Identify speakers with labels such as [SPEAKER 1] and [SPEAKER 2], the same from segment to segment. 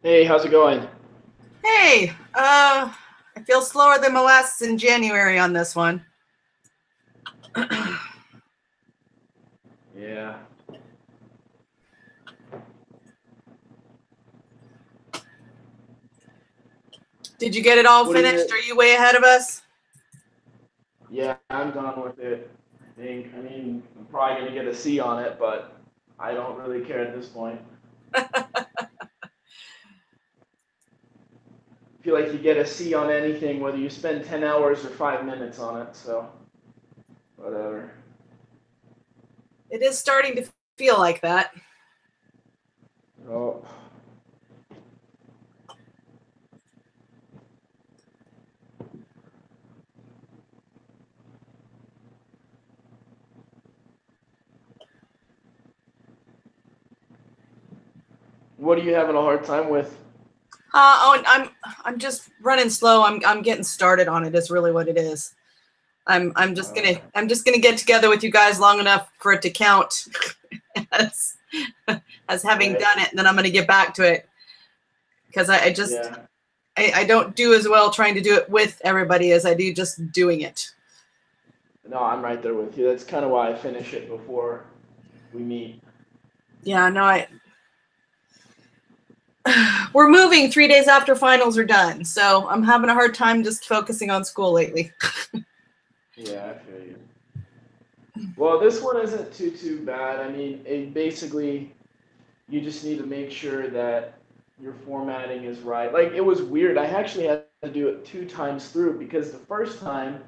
[SPEAKER 1] Hey, how's it going?
[SPEAKER 2] Hey, I feel slower than molasses in January on this one.
[SPEAKER 1] Yeah.
[SPEAKER 2] Did you get it all
[SPEAKER 1] What is
[SPEAKER 2] finished?
[SPEAKER 1] it?
[SPEAKER 2] Are you way ahead of us?
[SPEAKER 1] Yeah, I'm done with it. I mean, I'm probably gonna get a C on it, but I don't really care at this point. I feel like you get a C on anything, whether you spend 10 hours or 5 minutes on it, so whatever.
[SPEAKER 2] It is starting to feel like that.
[SPEAKER 1] Oh, what are you having a hard time with?
[SPEAKER 2] I'm just running slow. I'm getting started on it. Is really what it is.
[SPEAKER 1] Uh,
[SPEAKER 2] I'm just gonna get together with you guys long enough for it to count as as having
[SPEAKER 1] right?
[SPEAKER 2] done it, and then I'm gonna get back to it because I just
[SPEAKER 1] Yeah.
[SPEAKER 2] I don't do as well trying to do it with everybody as I do just doing it.
[SPEAKER 1] No, I'm right there with you. That's kind of why I finish it before we meet.
[SPEAKER 2] Yeah, no, we're moving 3 days after finals are done, so I'm having a hard time just focusing on school lately.
[SPEAKER 1] Yeah, I feel you. Well, this one isn't too bad. I mean, it basically you just need to make sure that your formatting is right. Like it was weird. I actually had to do it 2 times through because the first time,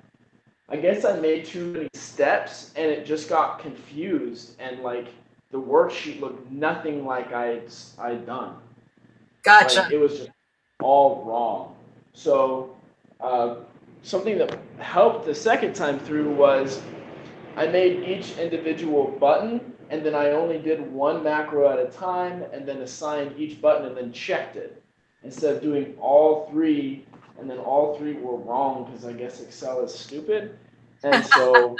[SPEAKER 1] I guess I made too many steps and it just got confused and like the worksheet looked nothing like I'd done. Like
[SPEAKER 2] Gotcha.
[SPEAKER 1] it was just all wrong. So uh, something that helped the second time through was I made each individual button and then I only did one macro at a time and then assigned each button and then checked it instead of doing all three and then all three were wrong because I guess Excel is stupid. And so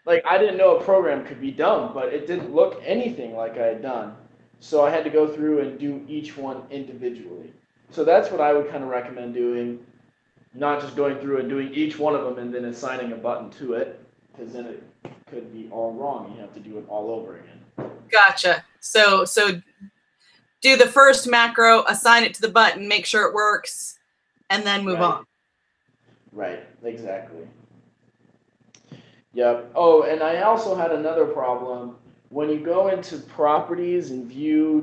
[SPEAKER 1] like I didn't know a program could be dumb, but it didn't look anything like I had done. So I had to go through and do each one individually. So that's what I would kind of recommend doing, not just going through and doing each one of them and then assigning a button to it, because then it could be all wrong. You have to do it all over again.
[SPEAKER 2] Gotcha. So do the first macro, assign it to the button, make sure it works, and then move on.
[SPEAKER 1] Right, right, exactly. Yep. Oh, and I also had another problem. When you go into properties and view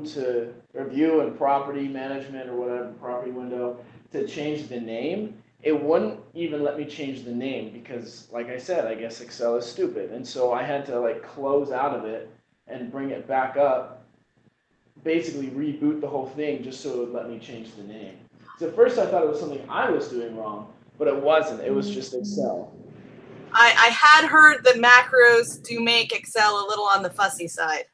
[SPEAKER 1] and property management or whatever, property window, to change the name, it wouldn't even let me change the name because, like I said, I guess Excel is stupid. And so I had to like close out of it and bring it back up, basically reboot the whole thing just so it would let me change the name. So at first I thought it was something I was doing wrong, but it wasn't. It was just Excel.
[SPEAKER 2] I had heard the macros do make Excel a little on the fussy side.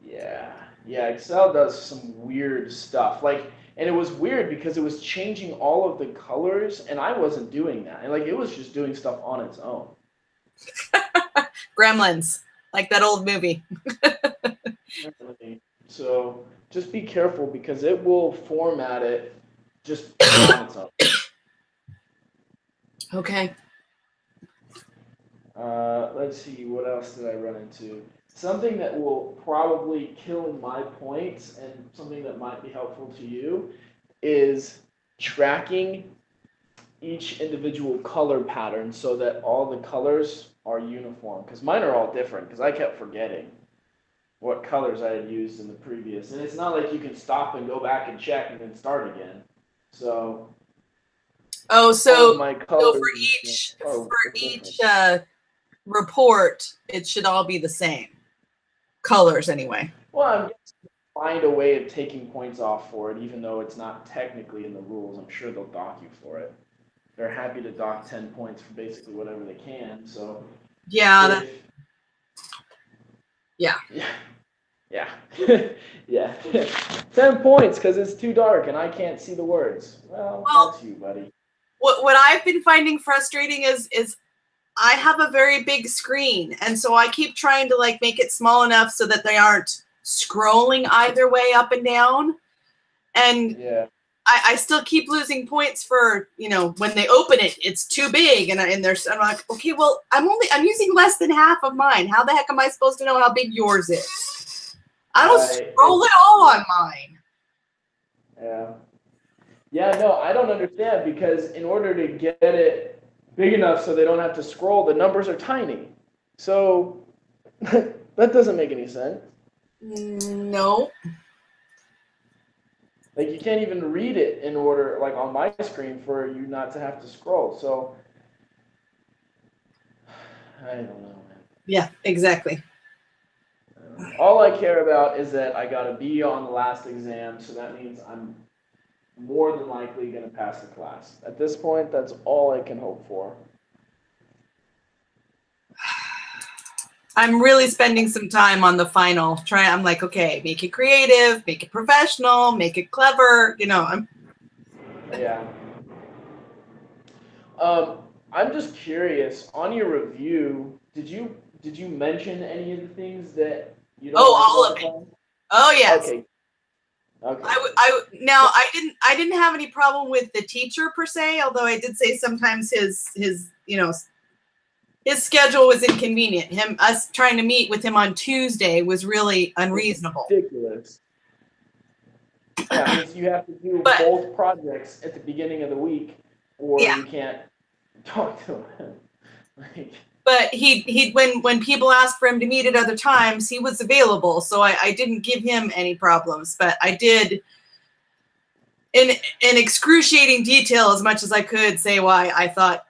[SPEAKER 1] Yeah, yeah, Excel does some weird stuff. Like, and it was weird because it was changing all of the colors, and I wasn't doing that. And like, it was just doing stuff on its own.
[SPEAKER 2] Gremlins, like that old movie.
[SPEAKER 1] So just be careful because it will format it just on its own.
[SPEAKER 2] Okay.
[SPEAKER 1] Let's see, what else did I run into? Something that will probably kill my points and something that might be helpful to you is tracking each individual color pattern so that all the colors are uniform. Because mine are all different because I kept forgetting what colors I had used in the previous. And it's not like you can stop and go back and check and then start again. So
[SPEAKER 2] Oh,
[SPEAKER 1] all
[SPEAKER 2] so
[SPEAKER 1] of my
[SPEAKER 2] so
[SPEAKER 1] colors are
[SPEAKER 2] for
[SPEAKER 1] different.
[SPEAKER 2] each report, it should all be the same colors anyway.
[SPEAKER 1] Well, I'm guessing find a way of taking points off for it, even though it's not technically in the rules. I'm sure they'll dock you for it. They're happy to dock 10 points for basically whatever they can. So
[SPEAKER 2] Yeah,
[SPEAKER 1] if
[SPEAKER 2] yeah.
[SPEAKER 1] yeah, yeah, yeah, 10 points because it's too dark and I can't see the words. Well,
[SPEAKER 2] Well,
[SPEAKER 1] that's you, buddy.
[SPEAKER 2] what I've been finding frustrating is I have a very big screen, and so I keep trying to like make it small enough so that they aren't scrolling either way up and down. And
[SPEAKER 1] Yeah.
[SPEAKER 2] I still keep losing points for, you know, when they open it, it's too big. And I'm like, okay, well, I'm using less than half of mine. How the heck am I supposed to know how big yours is? I don't scroll at all on mine.
[SPEAKER 1] Yeah. Yeah, no, I don't understand, because in order to get it big enough so they don't have to scroll, the numbers are tiny. So that doesn't make any sense.
[SPEAKER 2] No.
[SPEAKER 1] Like, you can't even read it in order, like on my screen, for you not to have to scroll. So I don't know, man.
[SPEAKER 2] Yeah, exactly.
[SPEAKER 1] All I care about is that I got a B on the last exam, so that means I'm more than likely going to pass the class. At this point, that's all I can hope for.
[SPEAKER 2] I'm really spending some time on the final. I'm like, okay, make it creative, make it professional, make it clever. You know,
[SPEAKER 1] Yeah. I'm just curious, on your review, did you mention any of the things that you don't like
[SPEAKER 2] all
[SPEAKER 1] about
[SPEAKER 2] of
[SPEAKER 1] the
[SPEAKER 2] it.
[SPEAKER 1] plan?
[SPEAKER 2] Oh yes.
[SPEAKER 1] Okay. Okay.
[SPEAKER 2] I didn't have any problem with the teacher per se, although I did say sometimes his you know, his schedule was inconvenient. Us trying to meet with him on Tuesday was really unreasonable.
[SPEAKER 1] Ridiculous. Yeah, it means you have to do both projects at the beginning of the week, or you can't talk to him.
[SPEAKER 2] But when people asked for him to meet at other times, he was available, so I didn't give him any problems. But I did, in excruciating detail, as much as I could, say why I thought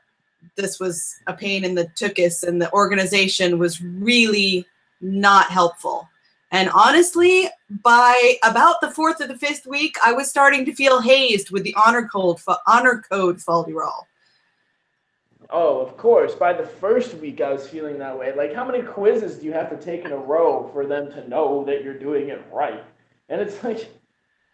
[SPEAKER 2] this was a pain in the tuchus and the organization was really not helpful. And honestly, by about the 4th or the 5th week, I was starting to feel hazed with the honor code folderol.
[SPEAKER 1] Oh, of course. By the first week, I was feeling that way. Like, how many quizzes do you have to take in a row for them to know that you're doing it right? And it's like,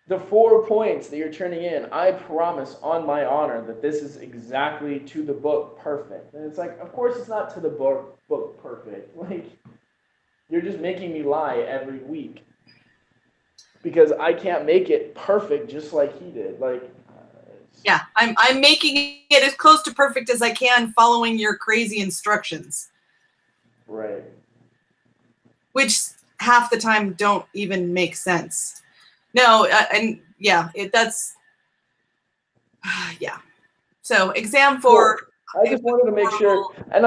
[SPEAKER 1] the 4 points that you're turning in, I promise on my honor that this is exactly to the book perfect. And it's like, of course it's not to the book perfect. Like, you're just making me lie every week, because I can't make it perfect just like he did. Like,
[SPEAKER 2] yeah, I'm making it as close to perfect as I can, following your crazy instructions.
[SPEAKER 1] Right.
[SPEAKER 2] Which half the time don't even make sense. No, and yeah, that's yeah. So exam 4.
[SPEAKER 1] I just wanted to make sure, and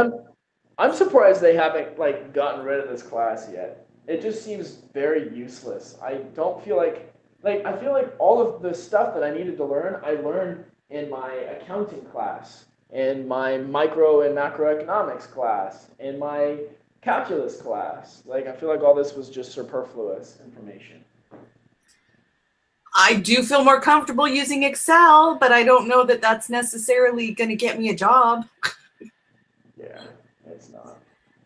[SPEAKER 1] I'm surprised they haven't like gotten rid of this class yet. It just seems very useless. I don't feel like I feel like all of the stuff that I needed to learn, I learned in my accounting class, in my micro and macroeconomics class, in my calculus class. Like, I feel like all this was just superfluous information.
[SPEAKER 2] I do feel more comfortable using Excel, but I don't know that that's necessarily going to get me a job.
[SPEAKER 1] Yeah, it's not.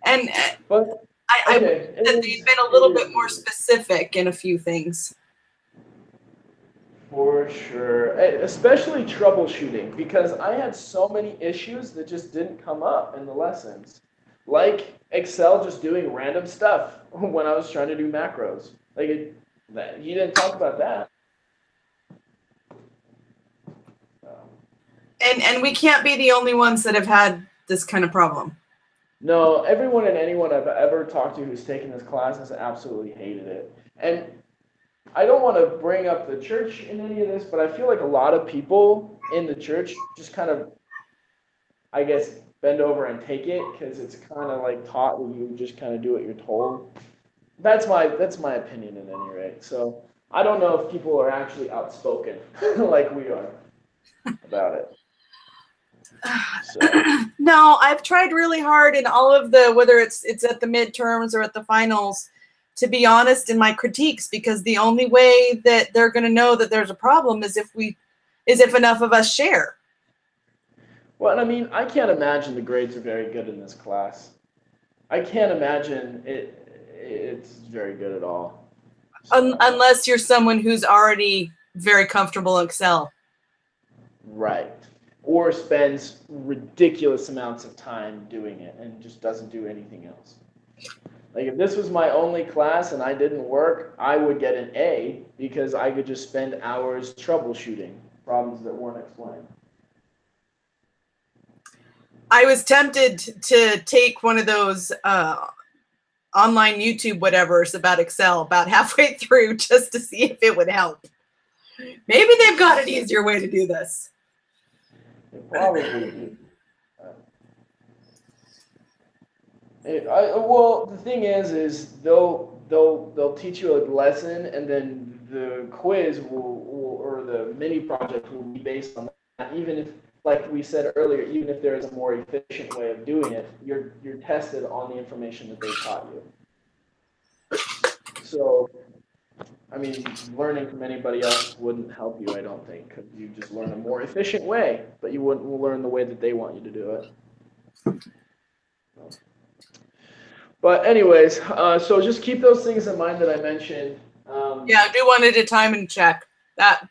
[SPEAKER 2] And
[SPEAKER 1] but
[SPEAKER 2] I wish that they'd been a little bit more specific in a few things.
[SPEAKER 1] For sure, especially troubleshooting, because I had so many issues that just didn't come up in the lessons. Like Excel just doing random stuff when I was trying to do macros. Like, he didn't talk about that.
[SPEAKER 2] And we can't be the only ones that have had this kind of problem.
[SPEAKER 1] No, everyone and anyone I've ever talked to who's taken this class has absolutely hated it. And I don't want to bring up the church in any of this, but I feel like a lot of people in the church just kind of, I guess, bend over and take it, because it's kind of like taught that you just kind of do what you're told. That's my opinion at any rate. So I don't know if people are actually outspoken like we are about it. So.
[SPEAKER 2] No, I've tried really hard in all of the, whether it's at the midterms or at the finals, to be honest in my critiques, because the only way that they're going to know that there's a problem is if enough of us share.
[SPEAKER 1] Well, and I mean, I can't imagine the grades are very good in this class. I can't imagine it's very good at all.
[SPEAKER 2] So. Unless you're someone who's already very comfortable in Excel.
[SPEAKER 1] Right. Or spends ridiculous amounts of time doing it and just doesn't do anything else. Like if this was my only class and I didn't work, I would get an A because I could just spend hours troubleshooting problems that weren't explained.
[SPEAKER 2] I was tempted to take one of those online YouTube whatever's about Excel about halfway through just to see if it would help. Maybe they've got an easier way to do this.
[SPEAKER 1] It probably do. Well, the thing is they'll teach you a lesson, and then the quiz will or the mini project will be based on that. Even if, like we said earlier, even if there is a more efficient way of doing it, you're tested on the information that they taught you. So, I mean, learning from anybody else wouldn't help you, I don't think, because you just learn a more efficient way, but you wouldn't learn the way that they want you to do it. But anyways, so just keep those things in mind that I mentioned.
[SPEAKER 2] Yeah, do one at a time and check that.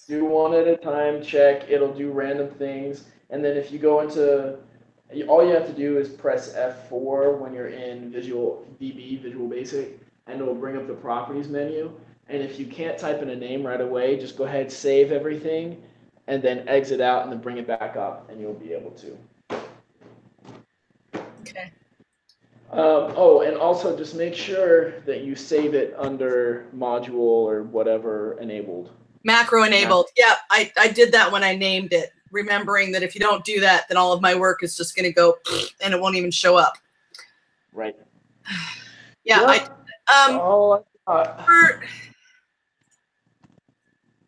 [SPEAKER 1] Do one at a time, check. It'll do random things. And then if you go into, all you have to do is press F4 when you're in Visual Basic, and it'll bring up the properties menu. And if you can't type in a name right away, just go ahead, save everything, and then exit out and then bring it back up, and you'll be able to.
[SPEAKER 2] Okay.
[SPEAKER 1] Oh, and also just make sure that you save it under module or whatever enabled.
[SPEAKER 2] Macro enabled. Yeah, I did that when I named it, remembering that if you don't do that, then all of my work is just going to go and it won't even show up.
[SPEAKER 1] Right.
[SPEAKER 2] Yeah.
[SPEAKER 1] Yep.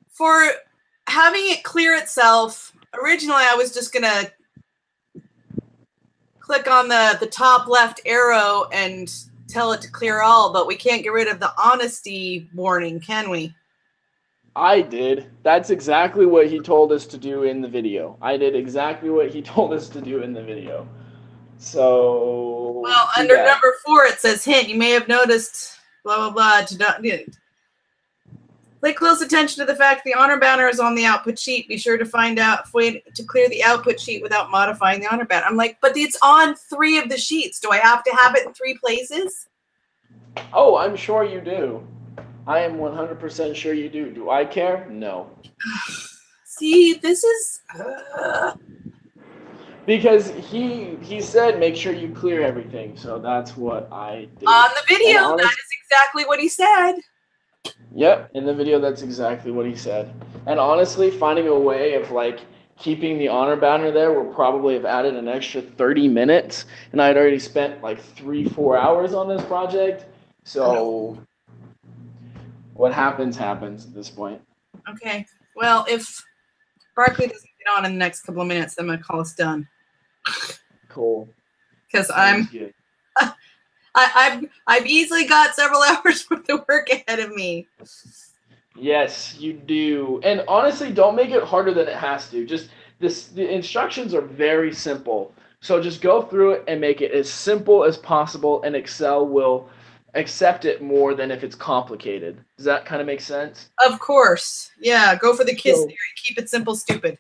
[SPEAKER 2] For having it clear itself, originally I was just going to click on the top left arrow and tell it to clear all, but we can't get rid of the honesty warning, can we?
[SPEAKER 1] I did. That's exactly what he told us to do in the video. I did exactly what he told us to do in the video. So,
[SPEAKER 2] well, under number 4, it says, hint, you may have noticed, blah, blah, blah, to not, pay close attention to the fact the honor banner is on the output sheet. Be sure to find out a way to clear the output sheet without modifying the honor banner. I'm like, but it's on 3 of the sheets. Do I have to have it in 3 places?
[SPEAKER 1] Oh, I'm sure you do. I am 100% sure you do. Do I care? No.
[SPEAKER 2] See, this is...
[SPEAKER 1] Because he said make sure you clear everything, so that's what I did.
[SPEAKER 2] On the video, that is exactly what he said.
[SPEAKER 1] Yep, in the video, that's exactly what he said. And honestly, finding a way of like keeping the honor banner there would probably have added an extra 30 minutes, and I'd already spent like 3-4 hours on this project. So what happens happens at this point.
[SPEAKER 2] Okay. Well, if Barkley doesn't get on in the next couple of minutes, then I'm gonna call us done.
[SPEAKER 1] Cool.
[SPEAKER 2] Because I've easily got several hours worth of work ahead of me.
[SPEAKER 1] Yes, you do. And honestly, don't make it harder than it has to. Just the instructions are very simple. So just go through it and make it as simple as possible, and Excel will accept it more than if it's complicated. Does that kind of make sense?
[SPEAKER 2] Of course. Yeah, go for the KISS theory. Keep it simple, stupid.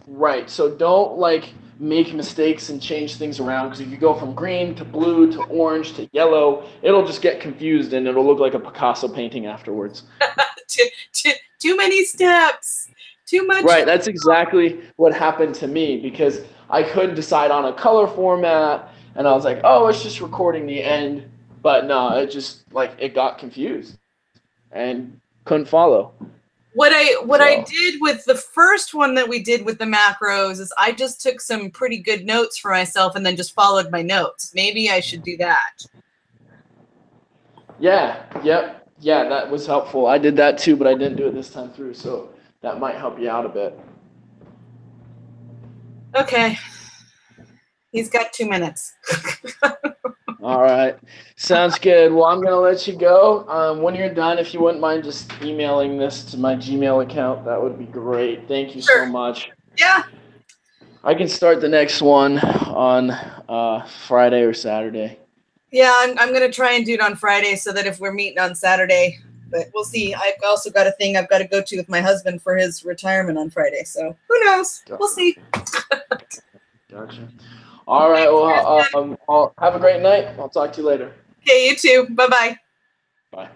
[SPEAKER 1] Right. So don't like make mistakes and change things around, because if you go from green to blue to orange to yellow, it'll just get confused and it'll look like a Picasso painting afterwards.
[SPEAKER 2] Too many steps. Too much.
[SPEAKER 1] Right. That's exactly what happened to me, because I couldn't decide on a color format, and I was like, oh, it's just recording the end. But no, it just like it got confused and couldn't follow.
[SPEAKER 2] What I did with the first one that we did with the macros is I just took some pretty good notes for myself and then just followed my notes. Maybe I should do that.
[SPEAKER 1] Yeah, yep. Yeah, that was helpful. I did that too, but I didn't do it this time through, so that might help you out a bit.
[SPEAKER 2] Okay. He's got 2 minutes.
[SPEAKER 1] All right. Sounds good. Well, I'm going to let you go. When you're done, if you wouldn't mind just emailing this to my Gmail account, that would be great. Thank you so much.
[SPEAKER 2] Yeah.
[SPEAKER 1] I can start the next one on Friday or Saturday.
[SPEAKER 2] Yeah, I'm going to try and do it on Friday so that if we're meeting on Saturday, but we'll see. I've also got a thing I've got to go to with my husband for his retirement on Friday. So who knows? We'll see.
[SPEAKER 1] Gotcha. All right. Well, have a great night. I'll talk to you later.
[SPEAKER 2] Okay, you too. Bye-bye.
[SPEAKER 1] Bye.